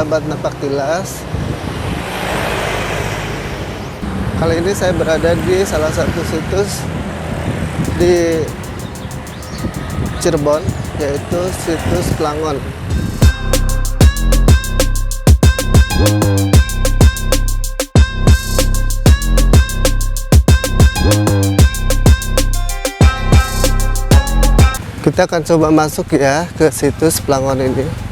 sahabat Napaktilas. Kali ini saya berada di salah satu situs di Cirebon, yaitu situs Plangon. Kita akan coba masuk ya ke situs Plangon ini.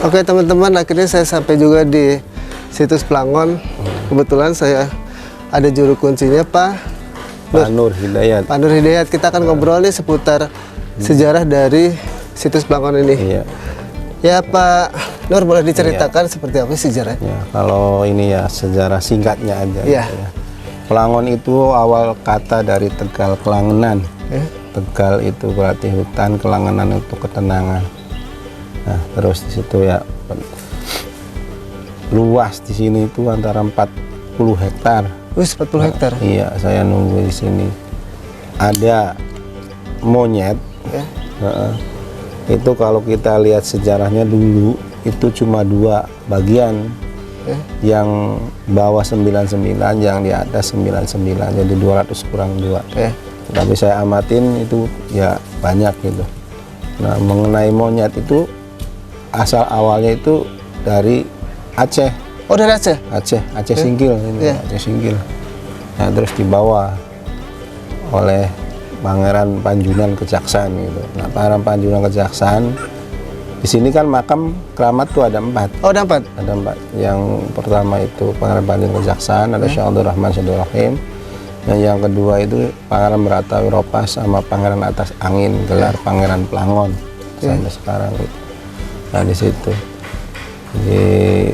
Oke teman-teman, akhirnya saya sampai juga di situs Plangon. Kebetulan saya ada juru kuncinya Pak Nur Hidayat. Pak Nur Hidayat. Kita akan ngobrol nih seputar sejarah dari situs Plangon ini. Iya. Ya Pak Nur, boleh diceritakan seperti apa sejarahnya? Ya, kalau ini ya sejarah singkatnya aja. Iya. Gitu ya. Plangon itu awal kata dari Tegal Kelangenan. Tegal itu berarti hutan, Kelangenan itu ketenangan. Nah, terus di situ ya luas di sini itu antara 40 hektar. 40 hektar. Iya, saya nunggu di sini. Ada monyet. Itu kalau kita lihat sejarahnya dulu itu cuma 2 bagian. Yang bawah 99, yang di atas 99, jadi 200 kurang 2. Tapi saya amatin itu ya banyak gitu. Nah, mengenai monyet itu asal awalnya itu dari Aceh. Oh, dari Aceh? Aceh Singkil ini, Aceh Singkil. Nah, terus dibawa oleh Pangeran Panjunan Kejaksaan gitu. Nah, Pangeran Panjunan Kejaksaan di sini kan makam keramat tuh ada 4. Oh, ada 4. Ada 4. Yang pertama itu Pangeran Panjunan Kejaksaan, ada Syekh Abdul Rahman Syaikhul Rahim. Dan yang kedua itu Pangeran Meratawi Ropas sama Pangeran Atas Angin, gelar Pangeran Plangon sampai sekarang gitu. Nah, di situ.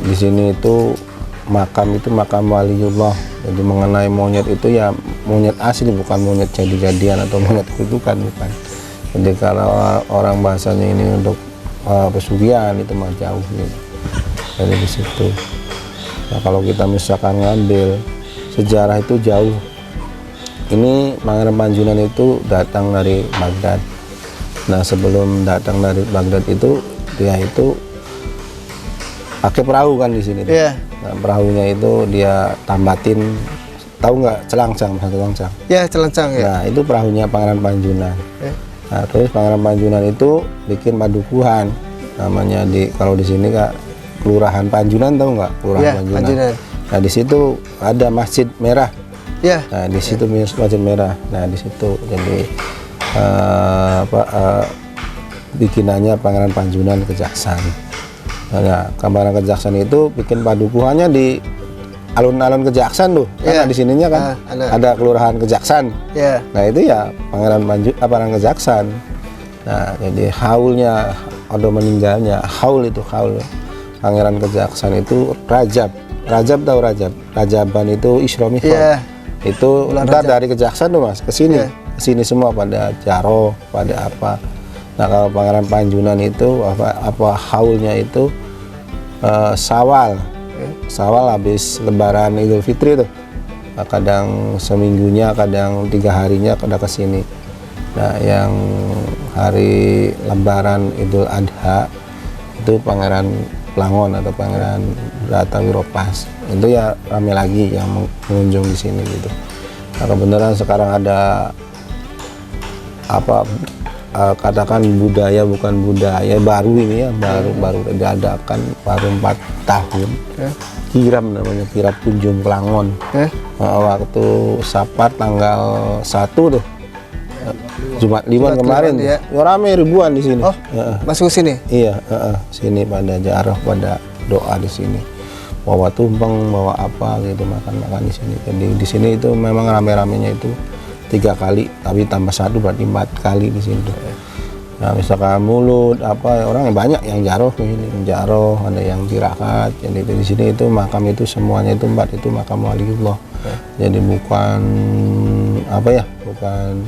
Di sini itu makam waliullah. Jadi mengenai monyet itu ya monyet asli, bukan monyet jadi-jadian atau monyet kutukan, bukan. Jadi kalau orang bahasanya ini untuk pesugihan itu mah jauh gitu. Dari di situ. Nah, kalau kita misalkan ngambil sejarah itu jauh. Ini Pangeran Panjunan itu datang dari Baghdad. Nah, sebelum datang dari Baghdad itu dia itu pakai perahu kan di sini. Nah, perahunya itu dia tambatin tahu nggak Celangsang, satu Celangsang? Ya, Celangsang ya. Nah, itu perahunya Pangeran Panjunan. Ya. Nah, terus Pangeran Panjunan itu bikin padukuhan, namanya kalau di sini Kak, Kelurahan Panjunan, tahu nggak? Kelurahan Ya, Panjunan. Panjunan. Nah, di situ ada Masjid Merah. Ya. Nah, di situ Masjid Merah. Nah, di situ jadi bikinannya Pangeran Panjunan Kejaksan. Nah, Pangeran Kejaksan itu bikin padukuhannya di alun-alun Kejaksan tuh. Ya. Karena di sininya kan ada Kelurahan Kejaksan. Ya. Nah, itu ya Pangeran Kejaksan. Nah, jadi haulnya atau meninggalnya, haul Pangeran Kejaksan itu Rajab tahu Rajab? Rajaban itu Isromi. Ya. Itu ntar dari Kejaksan tuh Mas ke sini. Ya. Ke sini semua pada Jaro, pada apa. Nah, kalau Pangeran Panjunan itu apa haulnya itu Sawal. Sawal habis Lebaran Idul Fitri tuh. Nah, kadang seminggunya, kadang 3 harinya kada ke sini. Nah, yang hari Lebaran Idul Adha itu Pangeran Plangon atau Pangeran Brata Wiropas. Itu ya rame lagi yang mengunjung di sini gitu. Nah, kebenaran sekarang ada katakan budaya bukan budaya baru ini ya, baru diadakan baru 4 tahun. Kirap namanya, kirap kunjung Plangon. Waktu Sapar tanggal 1 tuh, Jumat Kliwon kemarin ya. Rame ribuan di sini. Oh, masuk sini? Iya, sini pada jaroh, pada doa di sini, bawa tumpeng, bawa apa gitu, makan di sini. Jadi di sini itu memang rame-ramenya itu 3 kali, tapi tambah 1 berarti 4 kali di sini. Nah, misalkan mulut apa orang banyak yang jaroh ini, jaroh, ada yang tirakat. Jadi di sini itu makam itu semuanya itu 4 itu makam waliullah. Jadi bukan bukan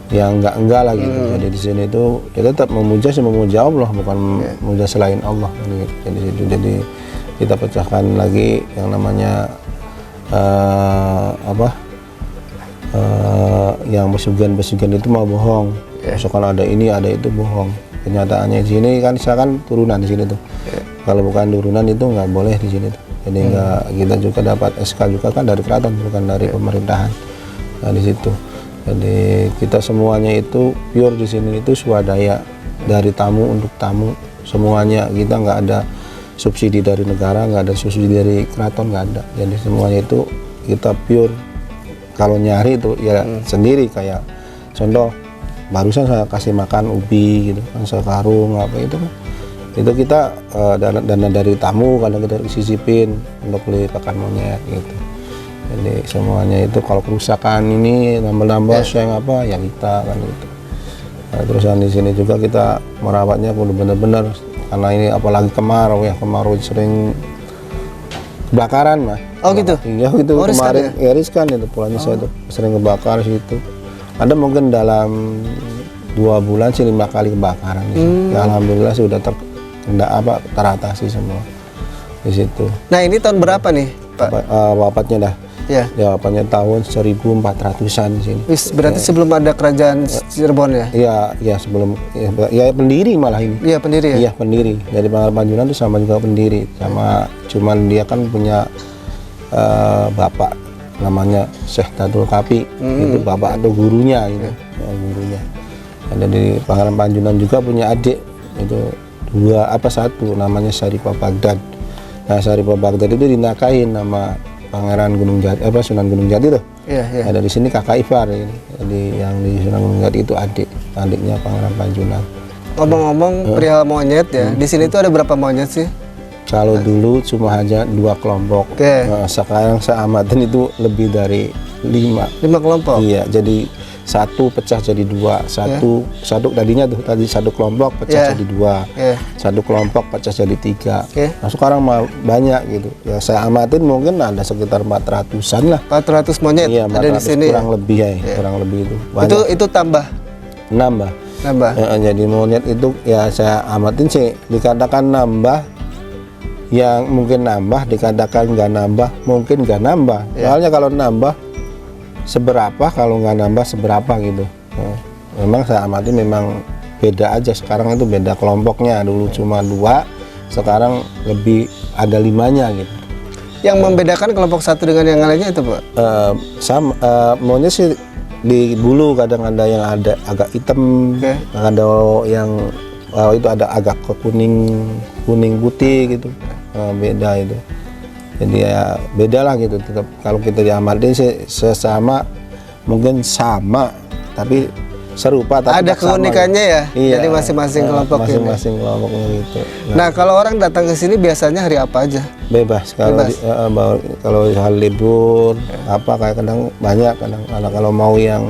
yang enggak lah gitu. Jadi di sini itu kita tetap memuja Allah, bukan memuja selain Allah. Jadi kita pecahkan lagi yang namanya yang pesugihan itu mau bohong. Kalau ada ini ada itu bohong. Kenyataannya di sini kan misalkan turunan di sini tuh. Kalau bukan turunan itu nggak boleh di sini tuh. Jadi nggak, kita juga dapat SK juga kan dari keraton, bukan dari pemerintahan. Nah, di situ. Jadi kita semuanya itu pure di sini itu swadaya, dari tamu untuk tamu semuanya. Kita nggak ada subsidi dari negara, nggak ada subsidi dari keraton, nggak ada. Jadi semuanya itu kita pure. Kalau nyari itu ya sendiri, kayak contoh barusan saya kasih makan ubi gitu kan, sekarung apa itu kan, itu kita dana dari tamu, kadang kita sisipin untuk beli pakan monyet gitu. Jadi semuanya itu kalau kerusakan ini nambah-nambah yang apa ya kita kan gitu. Nah, terusan di sini juga kita merawatnya kudu bener-bener, karena ini apalagi kemarau sering kebakaran mah. Oh gitu? Iya gitu, kemarin ya riskan itu pulangnya saya tuh sering kebakar situ. Ada mungkin dalam 2 bulan sih 5 kali kebakaran di situ. Ya, alhamdulillah sudah teratasi semua di situ. Nah, ini tahun berapa nih, Pak? Wafatnya dah. Ya. Ya, wafatnya tahun 1400-an di sini. Berarti sebelum ada kerajaan Cirebon ya? Iya, sebelum ya pendiri malah ini. Iya, pendiri ya? Iya, pendiri. Jadi Pangeran Panjunan itu sama juga pendiri. Cuman dia kan punya bapak namanya Syekh Datul Kapi. Itu bapak atau gurunya gitu. Ya, gurunya. Jadi Pangeran Panjunan juga punya adik itu satu namanya Syarifah Baghdad. Nah, Syarifah Baghdad itu dinakahin nama Pangeran Gunung Jati, Sunan Gunung Jati tuh. Iya. Ada di sini kakak ipar ini. Jadi yang di Sunan Gunung Jati itu adiknya Pangeran Panjunan. Ngomong-ngomong perihal monyet ya, di sini tuh ada berapa monyet sih? Kalau dulu cuma hanya 2 kelompok. Nah, sekarang saya amatin itu lebih dari 5 kelompok. Iya, jadi 1 pecah jadi 2. Satu tadinya tuh tadi 1 kelompok pecah jadi 2. 1 kelompok pecah jadi 3. Nah, sekarang banyak gitu. Ya saya amatin mungkin ada sekitar 400-an lah. 400 monyet ada di sini. Kurang lebih ya, kurang lebih itu. Itu tambah. Nambah. Jadi monyet itu ya saya amatin sih dikatakan nambah, yang mungkin nambah, dikatakan nggak nambah, mungkin nggak nambah. Soalnya kalau nambah seberapa, kalau nggak nambah seberapa gitu. Memang saya amati memang beda aja. Sekarang itu beda kelompoknya. Dulu cuma 2, sekarang lebih ada 5-nya gitu. Yang membedakan kelompok satu dengan yang lainnya itu, Pak? Sama monyet sih di bulu kadang ada yang ada agak hitam, ada yang itu ada agak ke kuning putih gitu. Beda itu. Jadi ya beda lah gitu. Tetap kalau kita diamatin sih sesama, mungkin sama tapi serupa tapi ada tak sama keunikannya gitu. ya. Iya, Jadi masing-masing kelompok ini. masing-masing kelompoknya gitu. Nah, kalau orang datang ke sini biasanya hari apa aja? Bebas kalau hal libur apa kayak kadang banyak kalau mau yang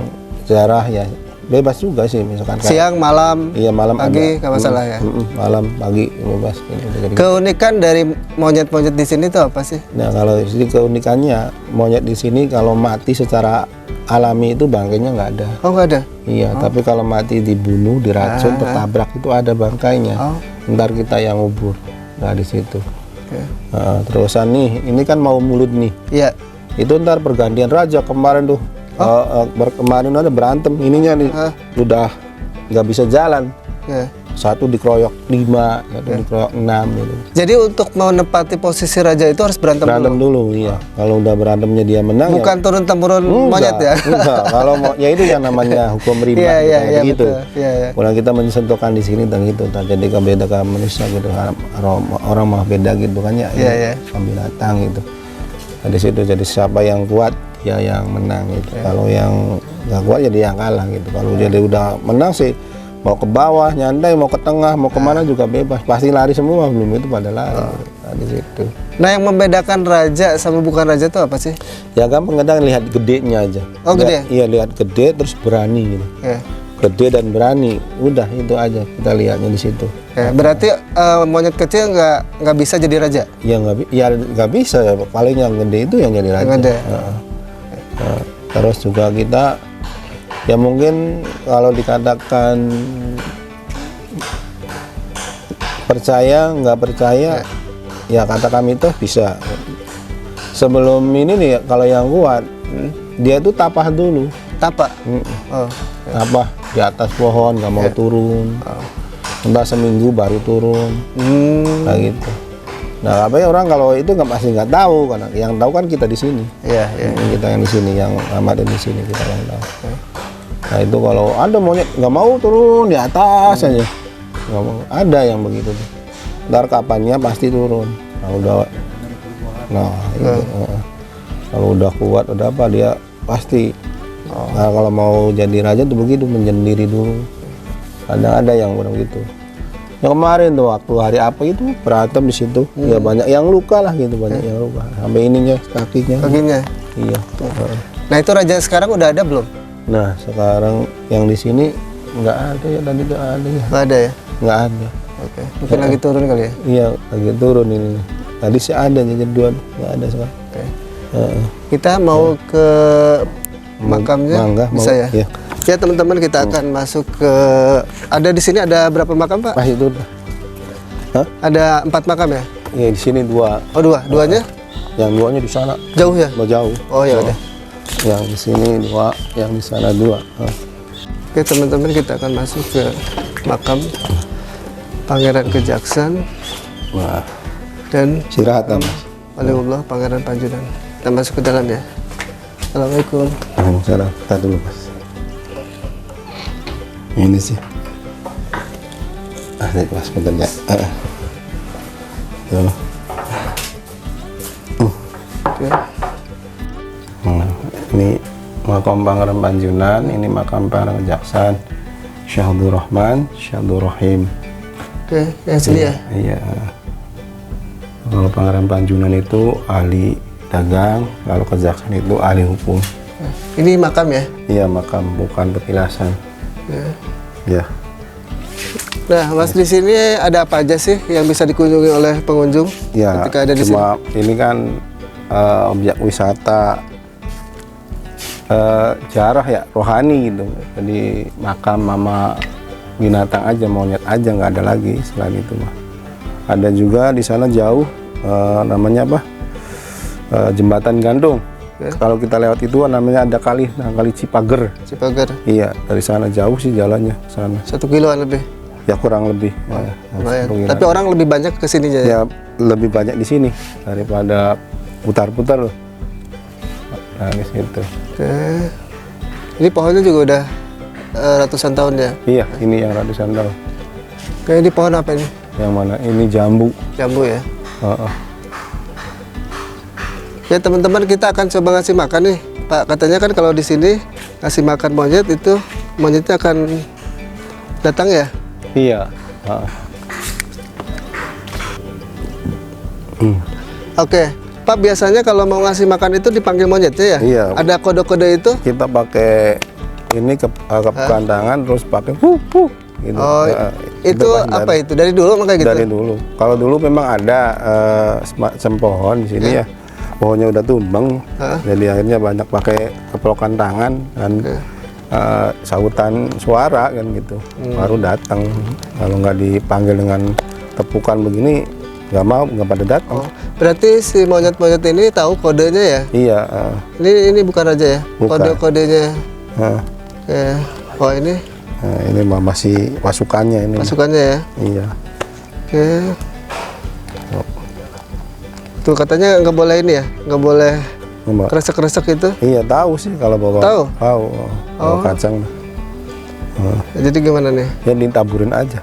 ziarah ya bebas juga sih, misalkan kayak Siang, malam, iya malam pagi, nggak masalah ya. Malam pagi bebas gitu. Keunikan dari monyet-monyet di sini itu apa sih? Nah, kalau di sini keunikannya monyet di sini kalau mati secara alami itu bangkainya nggak ada. Oh, nggak ada? Iya, tapi kalau mati dibunuh, diracun, tertabrak itu ada bangkainya. Ntar kita yang ngubur. Nah, di situ. Terusan nih, ini kan mau mulut nih. Iya. Itu ntar pergantian raja kemarin tuh. Kemarin ada berantem ininya nih. Udah nggak bisa jalan. Satu dikeroyok 5, satu dikeroyok 6 gitu. Jadi untuk menepati posisi raja itu harus berantem dulu. Iya. Kalau udah berantemnya dia menang. Bukan turun-temurun monyet ya? Enggak. Kalau ya itu yang namanya hukum rimba. Iya, gitu. Iya. Kalau kita mensentuhkan di sini dan gitu, jadi beda ke manusia gitu. Orang mah beda gitu kan ya. Iya. Binatang gitu. Nah, di situ jadi siapa yang kuat ya yang menang gitu. Kalau yang nggak kuat ya dia yang kalah gitu. Kalau jadi udah menang sih, mau ke bawah nyantai, mau ke tengah, mau kemana juga bebas. Pasti lari semua, belum itu pada lari. Nah, di situ. Nah, yang membedakan raja sama bukan raja itu apa sih? Ya gampang, kadang lihat gedenya aja. Oh, gede? Iya, lihat gede terus berani gitu. Gede dan berani, udah itu aja kita lihatnya di situ. Berarti monyet kecil nggak bisa jadi raja? Ya nggak bisa ya, paling yang gede itu yang jadi raja. Gede. Terus juga kita ya mungkin kalau dikatakan percaya nggak percaya ya kata kami tuh bisa. Sebelum ini nih kalau yang kuat dia tuh tapah dulu. Tapak? Tapah di atas pohon nggak mau turun. Entah seminggu baru turun. Kayak gitu. Nah, apa ya orang kalau itu pasti nggak tahu, karena yang tahu kan kita di sini. Iya. Kita yang di sini, yang amatin di sini kita yang tahu. Nah itu kalau ada monyet nggak mau turun di atas aja, nggak mau. Ada yang begitu. Ntar kapannya pasti turun. Kalau udah kuat udah apa dia pasti. Nah kalau mau jadi raja tuh begitu, menyendiri dulu. Kadang ada yang begitu. Yang kemarin tuh waktu hari apa itu berantem di situ, ya banyak yang luka lah gitu, banyak yang luka. Sampai ininya kakinya. Iya. Nah itu raja sekarang udah ada belum? Nah sekarang yang di sini nggak ada ya, tadi nggak ada ya. Nggak ada ya? Nggak ada. Oke. Mungkin lagi turun kali ya? Iya lagi turun ini. Tadi sih ada jaduan, nggak ada sekarang. Oke. Kita mau ke makamnya, bisa ya? Iya. Ya teman-teman, kita akan masuk ke, ada di sini ada berapa makam Pak? Pas itu udah. Ada 4 makam ya? Iya di sini 2. Oh 2, duanya? Yang 2-nya di sana. Jauh ya? Jauh. Oh ya udah. Yang di sini 2, yang di sana 2. Oke teman-teman, kita akan masuk ke makam Pangeran Kejaksan. Wah. Dan Sirahatan. Waliullah Pangeran Panjunan. Kita masuk ke dalam ya. Assalamualaikum. Waalaikumsalam. Kita dulu Mas. Ini sih. Ini Mas bentar ya. Tuh. Oke. Ini makam Pangeran Panjunan, ini makam Pangeran Kejaksan, Syekh Abdul Rahman, Syekh Abdul Rahim. Oke, yang sini ya? Iya. Kalau Pangeran Panjunan itu ahli dagang, kalau Kejaksan itu ahli hukum. Ini makam ya? Iya makam, bukan petilasan. Ya. Nah, Mas di sini ada apa aja sih yang bisa dikunjungi oleh pengunjung Ya, ketika ada di sini? Ini kan objek wisata jarah ya, rohani gitu. Jadi makam sama binatang aja, monyet aja, nggak ada lagi selain itu mah. Ada juga di sana jauh namanya apa? Jembatan gantung. Kalau kita lewat itu namanya ada kali Cipager. Cipager. Iya, dari sana jauh sih jalannya ke sana. 1 kiloan lebih. Ya kurang lebih. Lumayan. Tapi orang lebih banyak ke sininya ya? Ya lebih banyak di sini daripada putar-putar loh. Nah, di situ. Oke. Ini pohonnya juga udah ratusan tahun ya? Iya, ini yang ratusan tahun. Oke, ini pohon apa ini? Yang mana? Ini jambu. Jambu ya? Heeh. Ya teman-teman, kita akan coba ngasih makan nih, Pak. Katanya kan kalau di sini ngasih makan monyet itu monyetnya akan datang ya? Iya. Heeh. Oke, Pak, biasanya kalau mau ngasih makan itu dipanggil monyetnya ya? Iya. Ada kode-kode itu? Kita pakai ini kepukan tangan terus pakai gitu. Oh, itu apa itu? Dari dulu makanya gitu? Dari dulu. Kalau dulu memang ada semacam pohon di sini ya. Pohonnya udah tumbang, jadi akhirnya banyak pakai kepelokan tangan dan sautan suara kan gitu. Baru datang. Kalau nggak dipanggil dengan tepukan begini, nggak pada datang. Oh, berarti si monyet-monyet ini tahu kodenya ya? Iya. Ini bukan raja ya? Bukan. Kode-kodenya. Nah, Oke. Oh ini ini masih pasukannya ini. masukannya ya? Iya. Oke. Tuh katanya nggak boleh ini ya? Nggak boleh Mbak. kresek-kresek itu? Iya tahu sih kalau bawa. Tahu? Tahu. Bawa kacang. Jadi gimana nih? Ya ditaburin aja.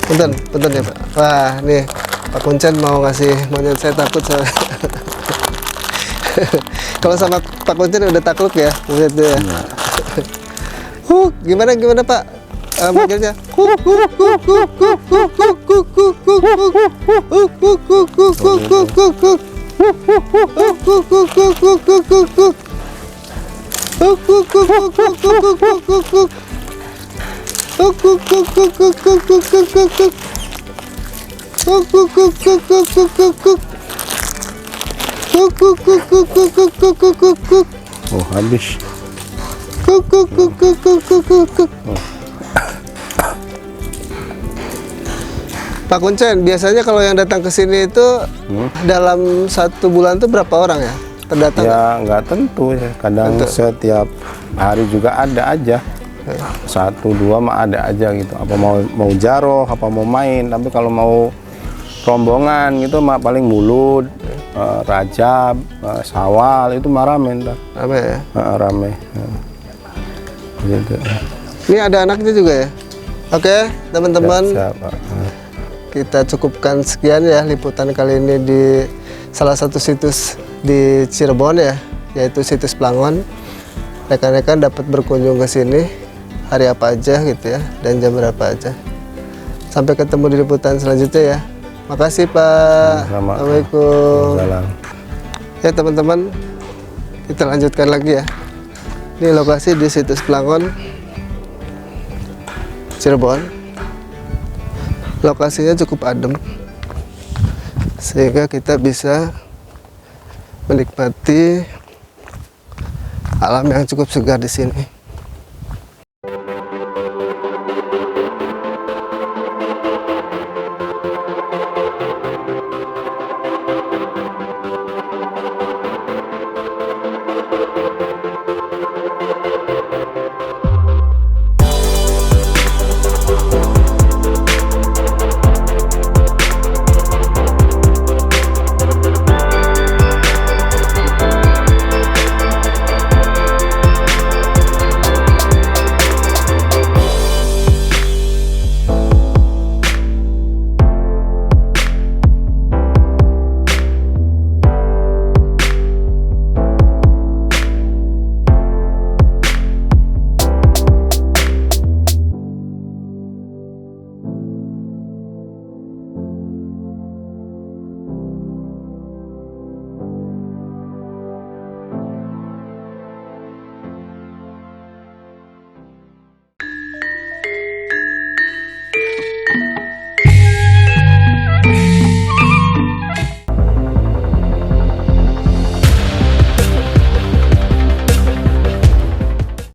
Punten ya Pak. Wah nih Pak Kuncen mau ngasih monyet, saya takut soalnya. Kalau sama Pak Kuncen udah takut ya monyetnya ya. Gimana Pak? Manggilnya. Oh habis. Pak Kuncen, biasanya kalau yang datang ke sini itu dalam 1 bulan tuh berapa orang ya terdatang? Ya nggak tentu ya. Kadang setiap hari juga ada aja. 1, 2 mah ada aja gitu. Apa mau jaroh, apa mau main. Tapi kalau mau rombongan gitu mah paling Mulud, Rajab, Syawal itu mah rame ntar. Rame ya? Rame. Gitu. Ini ada anaknya juga ya? Oke, teman-teman. Siap, Pak. Kita cukupkan sekian ya liputan kali ini di salah satu situs di Cirebon ya, yaitu situs Plangon. Rekan-rekan dapat berkunjung ke sini hari apa aja gitu ya, dan jam berapa aja. Sampai ketemu di liputan selanjutnya ya. Makasih Pak. Sama. Assalamualaikum. Salam. Ya teman-teman, kita lanjutkan lagi ya. Ini lokasi di situs Plangon Cirebon. Lokasinya cukup adem sehingga kita bisa menikmati alam yang cukup segar di sini.